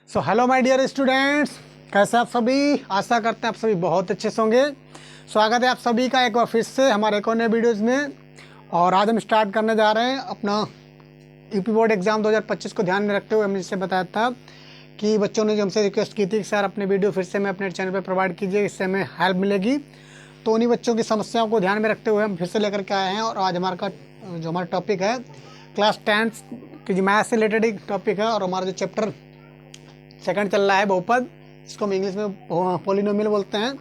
So hello my dear students, कैसे आप सभी। आशा करते हैं आप सभी बहुत अच्छे से होंगे। स्वागत है आप सभी का एक बार फिर से हमारे एक और नए वीडियोज़ में। और आज हम स्टार्ट करने जा रहे हैं अपना यूपी बोर्ड एग्ज़ाम 2025 को ध्यान में रखते हुए। हमने जिससे बताया था कि बच्चों ने जो हमसे रिक्वेस्ट की थी कि सर अपने वीडियो फिर से मैं अपने चैनल पर प्रोवाइड कीजिए, इससे हमें हेल्प मिलेगी। तो उन्हीं बच्चों की समस्याओं को ध्यान में रखते हुए हम फिर से लेकर के आए हैं। और आज जो हमारा टॉपिक है क्लास 10 की मैथ्स से रिलेटेड एक टॉपिक है। और हमारा जो चैप्टर सेकंड चल रहा है बहुपद, इसको हम इंग्लिश में पॉलिनोमियल बोलते हैं।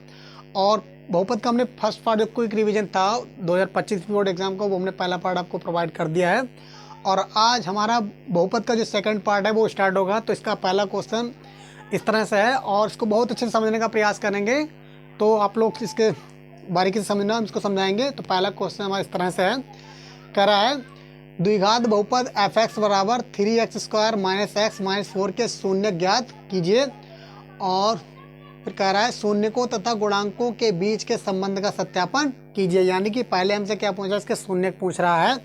और बहुपद का हमने फर्स्ट पार्ट जो क्विक रिवीजन था 2025 बोर्ड एग्जाम को, वो हमने पहला पार्ट आपको प्रोवाइड कर दिया है। और आज हमारा बहुपद का जो सेकंड पार्ट है वो स्टार्ट होगा। तो इसका पहला क्वेश्चन इस तरह से है और इसको बहुत अच्छे से समझने का प्रयास करेंगे। तो आप लोग इसके बारीकी से समझना, हम इसको समझाएंगे। तो पहला क्वेश्चन हमारा इस तरह से है, कह रहा है द्विघात बहुपद एफ एक्स बराबर 3x square minus x minus 4 के शून्य ज्ञात कीजिए। और फिर कह रहा है शून्य को तथा गुणांकों के बीच के संबंध का सत्यापन कीजिए। यानी कि पहले हमसे क्या पूछ रहा है, इसके शून्य पूछ रहा है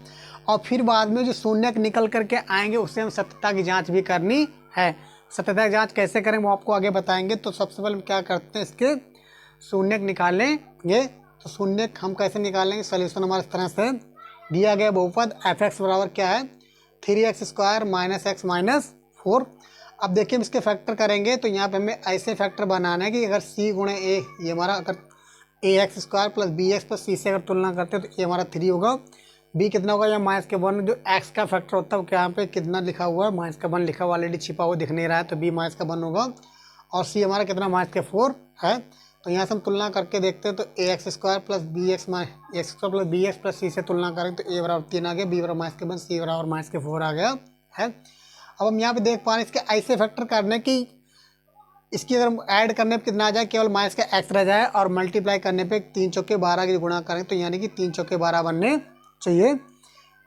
और फिर बाद में जो शून्य निकल करके आएंगे उससे हम सत्यता की जांच भी करनी है। सत्यता की जांच कैसे करें वो आपको आगे बताएंगे। तो सबसे पहले हम क्या करते हैं, इसके शून्य निकालेंगे। तो शून्य हम कैसे निकालेंगे, सोल्यूशन हमारे इस तरह से दिया गया बहुपद एफ एक्स बराबर क्या है 3x square minus x minus 4। अब देखिए हम इसके फैक्टर करेंगे। तो यहाँ पे हमें ऐसे फैक्टर बनाना है कि अगर c गुणे ए, ये हमारा अगर ax square plus B X plus C से अगर तुलना करते हैं तो ये हमारा 3 होगा। b कितना होगा, या माइनस के 1। जो x का फैक्टर होता है वो यहाँ पे कितना लिखा हुआ है, माइनस का 1 लिखा हुआ, ऑलरेडी छिपा हुआ दिख नहीं रहा है, तो b माइनस का 1 होगा। और c हमारा कितना, माइनस के 4 है। तो यहाँ से हम तुलना करके देखते हैं। तो A X square plus B X X square plus B X plus C से तुलना करें तो ए बराबर 3 आ गया, बी बराबर माइनस के 1, सी बराबर माइनस के 4 आ गया है। अब हम यहाँ पे देख पा रहे हैं इसके ऐसे फैक्टर करने की, इसकी अगर हम ऐड करने पे कितना आ जाए, केवल माइनस का एक्स रह जाए और मल्टीप्लाई करने पे 3 चौके 12 की गुणा करें तो यानी कि 3 चौके 12 बनने चाहिए।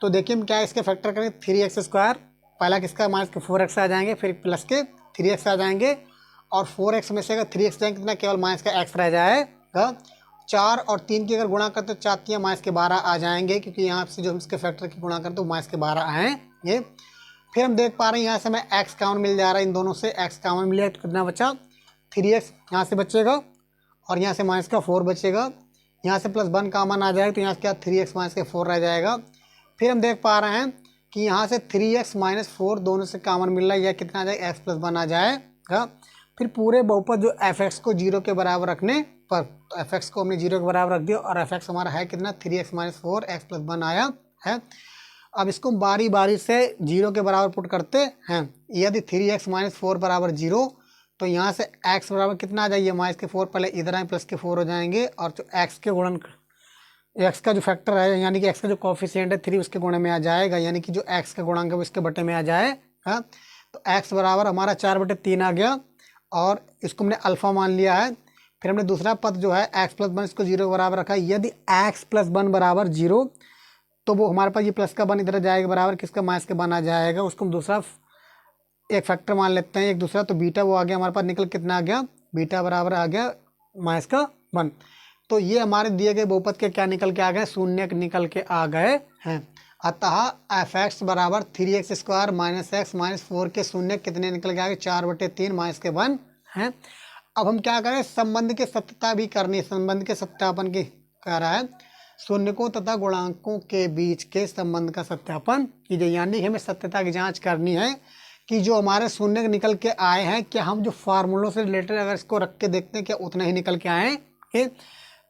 तो देखिए हम क्या इसके फैक्टर करें, 3x स्क्वायर, पहला किसका माइनस के 4x आ जाएंगे, फिर प्लस के 3x आ जाएंगे और 4x में से अगर 3x जाएंगे कितना, केवल माइनस का x रह जाएगा। 4 और 3 की अगर गुणा करते तो 4 3 माइनस के 12 आ जाएंगे, क्योंकि यहाँ से जो हम इसके फैक्टर की गुणा करते तो माइनस के 12 आएंगे। फिर हम देख पा रहे हैं यहाँ से हमें x कॉमन मिल जा रहा है, इन दोनों से x कॉमन मिलेगा तो कितना बचा 3x यहाँ से बचेगा और यहाँ से माइनस का 4 बचेगा। यहाँ से प्लस 1 कॉमन आ जाएगा तो यहाँ से क्या 3x माइनस के 4 रह जाएगा। फिर हम देख पा रहे हैं कि यहाँ से 3x माइनस 4 दोनों से कॉमन मिल रहा है, यह कितना आ जाएगा, x प्लस 1 आ जाएगा। फिर पूरे बहुपद जो एफ एक्स को 0 के बराबर रखने पर, तो एफ एक्स को हमने 0 के बराबर रख दिया और एफ एक्स हमारा है कितना 3x माइनस 4 एक्स प्लस 1 आया है। अब इसको बारी बारी से 0 के बराबर पुट करते हैं। यदि 3x माइनस 4 बराबर 0 तो यहाँ से x बराबर कितना आ जाएगा, माइनस के 4 पहले इधर आए प्लस के 4 हो जाएंगे और जो x के गुणन x का जो फैक्टर है यानी कि x का जो कॉफिशिएंट है 3 उसके गुणे में आ जाएगा, यानी कि जो x का गुणांक है वो इसके बटे में आ जाएगा। तो x बराबर हमारा 4/3 आ गया और इसको हमने अल्फा मान लिया है। फिर हमने दूसरा पद जो है x प्लस 1 इसको 0 के बराबर रखा है। यदि x प्लस 1 बराबर 0 तो वो हमारे पास ये प्लस का 1 इधर जाएगा बराबर किसका, माइनस के 1 आ जाएगा। उसको हम दूसरा एक फैक्टर मान लेते हैं, एक दूसरा। तो बीटा वो आ गया हमारे पास, निकल कितना आ गया, बीटा बराबर आ गया माइनस का 1। तो ये हमारे दिए गए बहुपद के क्या निकल के आ गए, शून्य निकल के आ गए हैं। अतः एफ एक्स बराबर 3x square minus x minus 4 के शून्य कितने निकल के आ गए, 4/3 माइनस के 1 हैं। अब हम क्या करें, संबंध की सत्यता भी करनी है। संबंध के सत्यापन की कह रहा है, शून्यकों तथा गुणांकों के बीच के संबंध का सत्यापन कीजिए। यानी कि हमें सत्यता की जांच करनी है कि जो हमारे शून्य निकल के आए हैं, क्या हम जो फार्मूलों से रिलेटेड अगर इसको रख के देखते हैं क्या उतने ही निकल के आए हैं।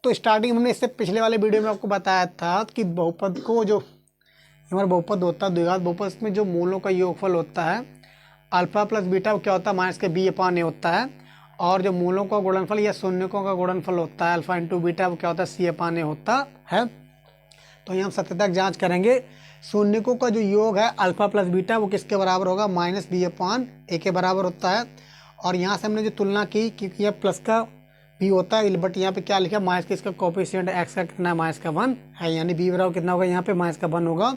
तो स्टार्टिंग हमने इससे पिछले वाले वीडियो में आपको बताया था कि बहुपद को जो हमारा बहुपद होता है द्विघात बहुपद, इसमें जो मूलों का योगफल होता है अल्फा प्लस बीटा क्या होता है, माइनस के b/a होता है। और जो मूलों का गुणनफल या शून्यकों का गुणनफल होता है अल्फा इंटू बीटा, वो क्या होता है c/a होता है। तो यहाँ हम सत्यता की जाँच करेंगे। शून्यकों का जो योग है अल्फा प्लस बीटा वो किसके बराबर होगा, माइनस b/a के बराबर होता है। और यहाँ से हमने जो तुलना की क्योंकि यह प्लस का b होता है, बट यहाँ पे क्या लिखा है, माइनस का इसका कोफिशिएंट x का कितना, माइनस का 1 है, यानी b बराबर कितना होगा, यहाँ पे माइनस का 1 होगा।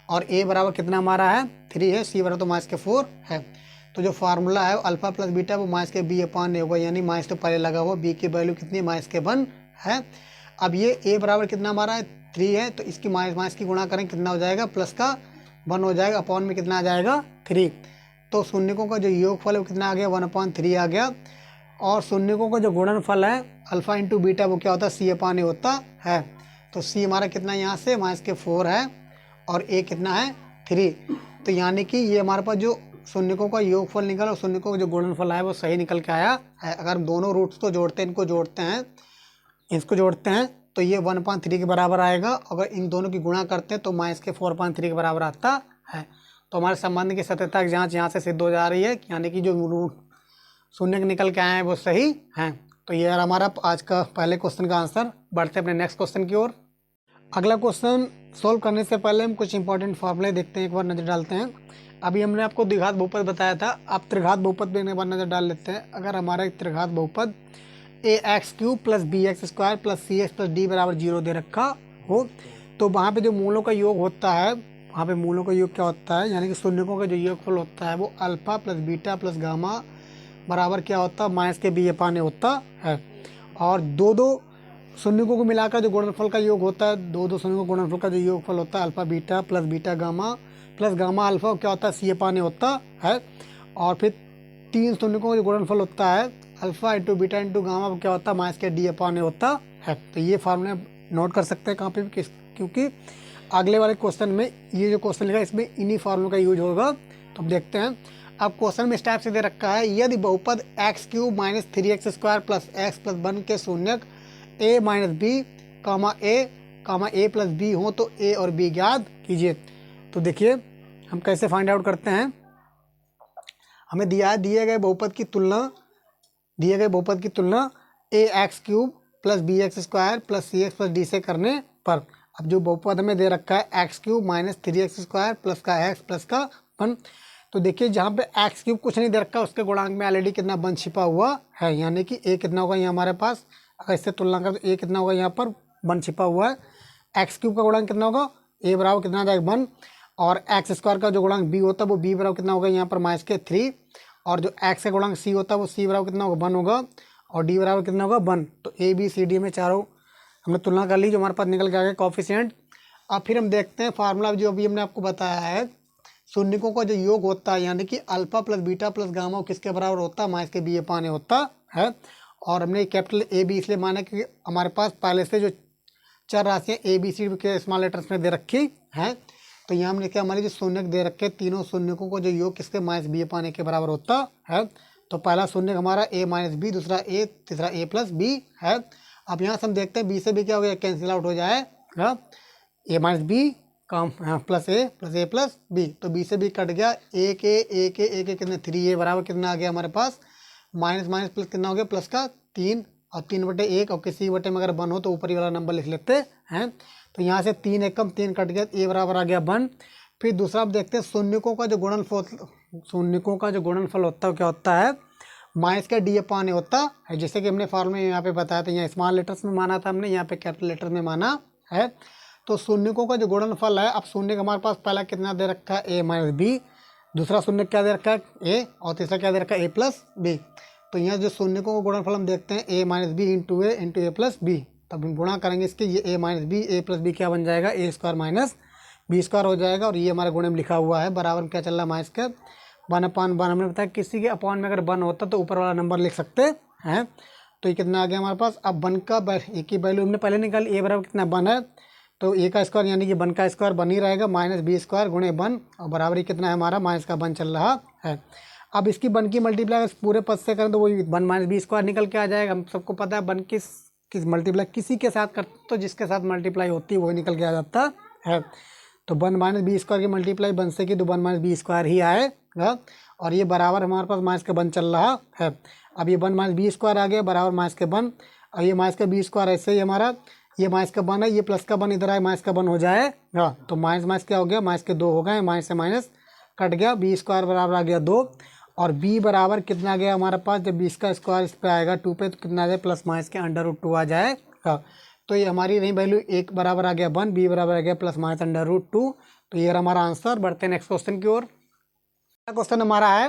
और a बराबर कितना हमारा है 3 है, c बराबर तो माइनस के 4 है। तो जो फार्मूला है अल्फा प्लस बीटा वो माइनस के b/a होगा, यानी माइनस तो पहले लगा हुआ, b की वैल्यू कितनी, माइनस के 1 है। अब ये a बराबर कितना हमारा है 3 है, तो इसकी माइनस की गुणा करें कितना हो जाएगा, प्लस का 1 हो जाएगा, अपॉन में कितना आ जाएगा 3। तो शून्यकों का जो योगफल है वो कितना आ गया 1/3 आ गया। और शून्यकों का जो गुणनफल है अल्फा इंटू बीटा वो क्या होता है C/A होता है। तो C हमारा कितना है यहाँ से -4 है और A कितना है 3। तो यानी कि ये हमारे पास जो शून्यकों का योगफल निकला और शून्यकों का जो गुणनफल है वो सही निकल के आया है। अगर हम दोनों रूट्स को जोड़ते हैं, इसको जोड़ते हैं तो ये 1/3 के बराबर आएगा। अगर इन दोनों की गुणा करते हैं तो -4/3 के बराबर आता है। तो हमारे संबंध की सत्यता की जांच यहाँ से सिद्ध हो जा रही है, यानी कि जो शून्य निकल के आए हैं वो सही हैं। तो ये हमारा आज का पहले क्वेश्चन का आंसर। बढ़ते हैं अपने नेक्स्ट क्वेश्चन की ओर। अगला क्वेश्चन सोल्व करने से पहले हम कुछ इंपॉर्टेंट फॉर्मूले देखते हैं, एक बार नज़र डालते हैं। अभी हमने आपको द्विघात बहुपद बताया था, अब त्रिघात बहुपद पे एक बार नज़र डाल लेते हैं। अगर हमारा एक त्रिघात बहुपद ax³ + bx² + cx + d = 0 दे रखा हो तो वहाँ पे जो मूलों का योग होता है, वहाँ पे मूलों का योग क्या होता है, यानी कि शून्यकों का जो योगफल होता है वो अल्फा + बीटा + गामा बराबर क्या होता है -B/A होता है। और दो शून्यकों को मिलाकर जो गुणनफल का योग होता है, दो शून्यकों का गुणनफल का जो योगफल होता है alpha beta + beta gamma + gamma alpha क्या होता है C/A होता है। और फिर 3 शून्यकों का जो गुणनफल होता है alpha into beta into gamma क्या होता है -D/A होता है। तो ये फार्मूला नोट कर सकते हैं कहाँ पे भी, क्योंकि अगले वाले क्वेश्चन में ये जो क्वेश्चन लिखा है इसमें इन्हीं फार्मूला का यूज होगा। तो हम देखते हैं। अब क्वेश्चन में इस टाइप से दे रखा है, यदि बहुपद x³ - 3x² + x + 1 के शून्यक a - b, a + b हो तो a और b ज्ञात कीजिए। तो देखिए हम कैसे फाइंड आउट करते हैं। हमें दिए गए बहुपद की तुलना ax³ + bx² + cx + d से करने पर, अब जो बहुपद हमें दे रखा है x³ - 3x² + का x + का 1, तो देखिए जहाँ पे x³ कुछ नहीं दे रखा उसके गुणांक में ऑलरेडी कितना 1 छिपा हुआ है, यानी कि a कितना होगा यहाँ हमारे पास, अगर इससे तुलना करें तो a कितना होगा यहाँ पर 1 छिपा हुआ है। x³ का गुणांक कितना होगा, a बराबर कितना आ जाएगा 1, और x² का जो गुणांक b होता है वो b बराबर कितना होगा यहाँ पर -3, और जो x का गुणांक c होता है वो c बराबर कितना होगा 1 होगा, और d बराबर कितना होगा 1। तो a b c d में चारों हमने तुलना कर ली, जो हमारे पास निकल के आ गया कोएफिशिएंट। अब फिर हम देखते हैं फार्मूला जो अभी हमने आपको बताया है, शून्यकों का जो योग होता है यानी कि अल्फा + बीटा + गामा किसके बराबर होता है -B/A होता है। और हमने कैपिटल A B इसलिए माना कि हमारे पास पहले से जो 4 राशियाँ ABCD के स्मॉल लेटर्स में दे रखी हैं। तो यहाँ हमने क्या, हमारे जो शून्यक दे रखे तीनों शून्यकों को जो योग किसके -B/A के बराबर होता है। तो पहला शून्यक हमारा a - b, दूसरा a, तीसरा a + b है। अब यहाँ से हम देखते हैं b से b क्या हो गया, कैंसिल आउट हो जाएगा, a - b plus a + b, तो b से b कट गया, a के कितने 3a बराबर कितना आ गया हमारे पास माइनस प्लस कितना हो गया प्लस का 3, और 3/1, और किसी बटे में अगर 1 हो तो ऊपरी वाला नंबर लिख लेते हैं। तो यहाँ से 3 एकम 3 कट गया, a बराबर आ गया 1। फिर दूसरा आप देखते हैं शून्यकों का जो गुणनफल होता है क्या होता है -D/A होता है, जैसे कि हमने फॉर्मूले में यहाँ पे बताया था, यहाँ स्मॉल लेटर्स में माना था हमने, यहाँ पे कैपिटल लेटर में माना है। तो शून्यकों का जो गुणनफल है, अब शून्य हमारे पास पहला कितना दे रखा है a - b, दूसरा शून्य क्या दे रखा है a, और तीसरा क्या दे रखा है a + b। तो यहाँ जो शून्यकों का गुणनफल हम देखते हैं a - b × a × a + b, तब हम गुणा करेंगे इसके, ये a - b a + b क्या बन जाएगा a² - b² हो जाएगा, और ये हमारे गुणे में लिखा हुआ है बराबर क्या चल रहा है -1/1। हमने बताया किसी के अपॉन में अगर 1 होता तो ऊपर वाला नंबर लिख सकते हैं। तो ये कितना आ गया हमारे पास, अब 1 का एक ही वैल्यू हमने पहले निकाली, a बराबर कितना 1 है, तो a का स्क्वायर यानी कि 1 का स्क्वायर 1 ही रहेगा -b² × 1, और बराबरी कितना है हमारा -1 चल रहा है। अब इसकी 1 की मल्टीप्लाई पूरे पद से करें तो वही 1 - b² निकल के आ जाएगा। हम सबको पता है 1 किस मल्टीप्लाई किसी के साथ करते तो जिसके साथ मल्टीप्लाई होती है वही निकल के आ जाता है। तो 1 - b² की मल्टीप्लाई 1 से की तो 1 - b² ही आएगा, और ये बराबर हमारे पास -1 चल रहा है। अब ये 1 - b² आ गया बराबर -1, और ये -b² ऐसे ही हमारा ये -1 है, ये +1 इधर आए -1 हो जाएगा, तो माइनस क्या हो गया -2 हो गए, माइनस से माइनस कट गया, b² बराबर आ गया 2, और b बराबर कितना आ गया हमारे पास, जब 20 का स्क्वायर इस पे आएगा 2 पे तो कितना आ जाए + के √2 आ जाएगा। तो ये हमारी रही वैल्यू, एक बराबर आ गया 1, b बराबर आ गया +√2। तो ये हमारा आंसर। बढ़ते हैं नेक्स्ट क्वेश्चन की ओर। क्वेश्चन हमारा है,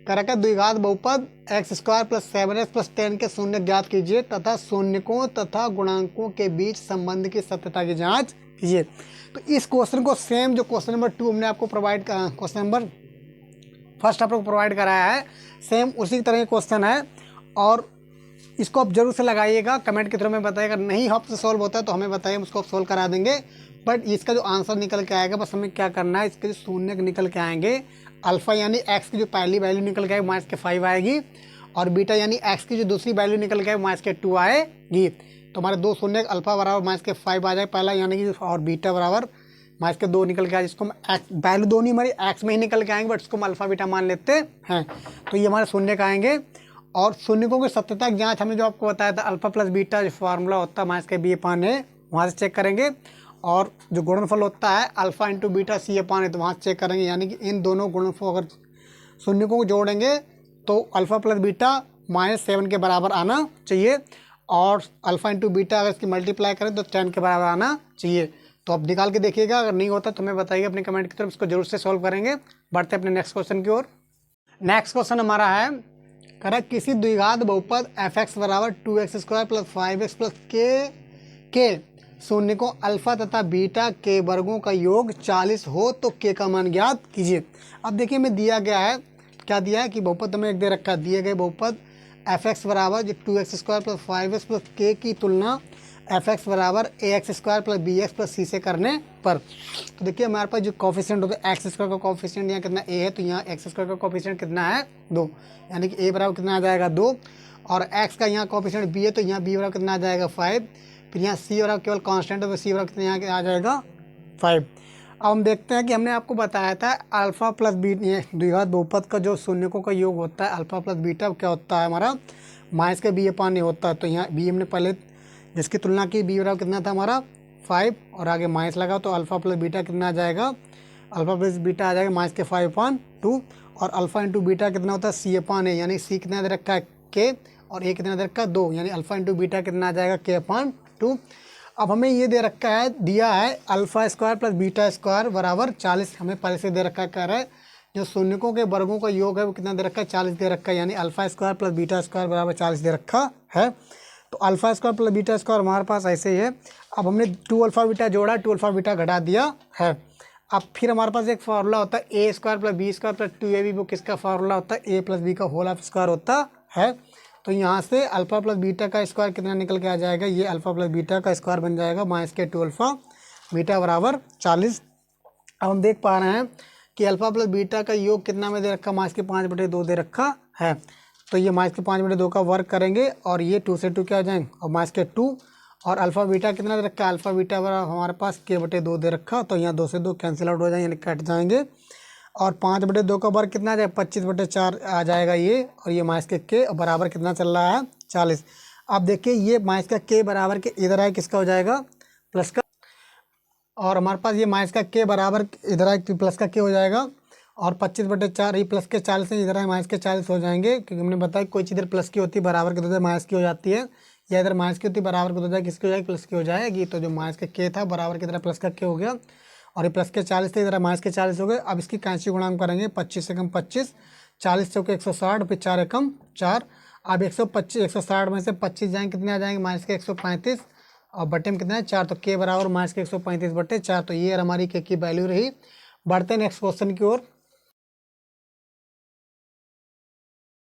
करक द्विघात बहुपद x² + 7x + 10 के शून्य ज्ञात कीजिए तथा शून्यकों तथा गुणांकों के बीच संबंध की सत्यता की जांच कीजिए। तो इस क्वेश्चन को सेम जो क्वेश्चन नंबर 2 हमने आपको प्रोवाइड क्वेश्चन नंबर फर्स्ट आप लोग प्रोवाइड कराया है, सेम उसी तरह का क्वेश्चन है और इसको आप जरूर से लगाइएगा, कमेंट के थ्रू में बताइएगा। नहीं आपसे सॉल्व होता है तो हमें बताइए, हम उसको सॉल्व करा देंगे। बट इसका जो आंसर निकल के आएगा बस हमें क्या करना है, इसके जो शून्य निकल के आएंगे, अल्फा यानी एक्स की जो पहली वैल्यू निकल के आएगी माइनस के 5 आएगी, और बीटा यानी एक्स की जो दूसरी वैल्यू निकल के आएगी माइनस के 2 आएगी। तो हमारे दो शून्य, अल्फा बराबर माइनस के 5 आ जाए पहला यानी कि, और बीटा बराबर माइनस के 2 निकल के आए, जिसको हम एक्स वैल्यू दो नहीं हमारी एक्स में ही निकल के आएंगे, बट इसको हम अल्फा बीटा मान लेते हैं। तो ये हमारे शून्य का आएंगे। और शून्यकों की सत्यता की जाँच हमने जो आपको बताया था, अल्फा प्लस बीटा जो फार्मूला होता है माइनस के बी अपान ए, वहाँ से चेक करेंगे। और जो गुणनफल होता है अल्फा इंटू बीटा सी अपान ए, तो वहाँ से चेक करेंगे। यानी कि इन दोनों गुणनफल अगर शून्यकों को जोड़ेंगे तो अल्फा प्लस बीटा -7 के बराबर आना चाहिए, और अल्फा इंटू बीटा अगर इसकी मल्टीप्लाई करें तो 10 के बराबर आना चाहिए। तो आप निकाल के देखिएगा, अगर नहीं होता तो हमें बताइए अपने कमेंट की तरफ, इसको जरूर से सॉल्व करेंगे। बढ़ते हैं अपने नेक्स्ट क्वेश्चन की ओर। नेक्स्ट क्वेश्चन हमारा है, करें किसी द्विघात बहुपद f(x) बराबर 2x² + 5x + k शून्य को अल्फा तथा बीटा के वर्गों का योग 40 हो तो k का मान ज्ञात कीजिए। अब देखिए हमें दिया गया है, क्या दिया है कि बहुपद हमें एक दे रखा है, दिए गए बहुपद f(x) बराबर 2x² + 5x + k की तुलना f(x) बराबर ax² + bx + c से करने पर। तो देखिए हमारे पास जो कोफिशिएंट होता है x² का कोफिशिएंट यहाँ कितना a है, तो यहाँ x² का कोफिशिएंट कितना है 2, यानी कि a बराबर कितना आ जाएगा 2, और x का यहाँ कोफिशिएंट b है तो यहाँ b बराबर कितना आ जाएगा 5, फिर यहाँ c बराबर केवल कांस्टेंट है तो c बराबर कितना यहाँ आ जाएगा 5। अब हम देखते हैं कि हमने आपको बताया था अल्फा प्लस बीटा द्विघात बहुपद का जो शून्यकों का योग होता है अल्फा प्लस बीटा क्या होता है हमारा माइनस के बी अपान ए होता है। तो यहाँ बी हमने पहले जिसकी तुलना की, बी बराबर कितना था हमारा 5 और आगे माइनस लगा, तो अल्फा प्लस बीटा कितना आ जाएगा, अल्फा प्लस बीटा आ जाएगा माइनस के 5/2, और अल्फा इंटू बीटा कितना होता है सी अपान ए, यानी सी कितना दे रखा है के, और ए कितना दे रखा है 2, यानी अल्फा इंटू बीटा कितना आ जाएगा k/2। अब हमें ये दे रखा है, दिया है α² + β² बराबर 40, हमें पहले से दे रखा है, कह रहा है जो शून्यकों के वर्गों का योग है वो कितना दे रखा है 40 दे रखा है, यानी α² + β² बराबर 40 दे रखा है। तो α² + β² हमारे पास ऐसे ही है। अब हमने 2α बीटा जोड़ा, 2α बीटा घटा दिया है। अब फिर हमारे पास एक फार्मूला होता है a² + b² + 2ab, वो किसका फार्मूला होता है a + b का होल ऑफ स्क्वायर होता है। तो यहाँ से अल्फा प्लस बीटा का स्क्वायर कितना निकल के आ जाएगा, ये अल्फा प्लस बीटा का स्क्वायर बन जाएगा माइनस के 2α बीटा बराबर 40। अब हम देख पा रहे हैं कि अल्फा प्लस बीटा का योग कितना में दे रखा, माइनस के 5/2 दे रखा है। तो ये माइनस के 5/2 का वर्क करेंगे और ये 2 से 2 क्या आ जाएंगे, और माइनस के 2, और अल्फा बीटा कितना दे रखा है, अल्फा बीटा बराबर हमारे पास k/2 दे रखा, तो यहाँ 2 से 2 कैंसिल आउट हो जाएंगे, यानी कट जाएंगे, और 5/2 का वर्ग कितना आ जाएगा 25/4 आ जाएगा ये, और ये माइनस के k और बराबर कितना चल रहा है 40। अब देखिए ये माइनस का k बराबर के इधर आए किसका हो जाएगा प्लस का, और हमारे पास ये माइनस का k बराबर इधर आए प्लस का k हो जाएगा, और 25/4 ये प्लस के 40 है, इधर आए माइनस के 40 हो जाएंगे, क्योंकि हमने बताया कोई चीज़ इधर प्लस की होती है बराबर की तो माइनस की हो जाती है, या इधर माइनस की होती है बराबर की तो जाए किसकी हो जाएगी प्लस की हो जाएगी। तो जो माइनस का k था बराबर की तरह प्लस का k हो गया, और ये प्लस के 40 थे, इधर माइनस के 40 हो गए। अब इसकी कैंची गुणांक करेंगे, 25 से कम 25, 40 चौके 160, फिर 4 एकम 4। अब 160 में से 25 जाएंगे कितने आ जाएंगे माइनस के 135, और बटे में कितना है 4, तो k बराबर माइनस के 135/4। तो ये हमारी k की वैल्यू रही। बढ़ते हैं नेक्स्ट क्वेश्चन की ओर।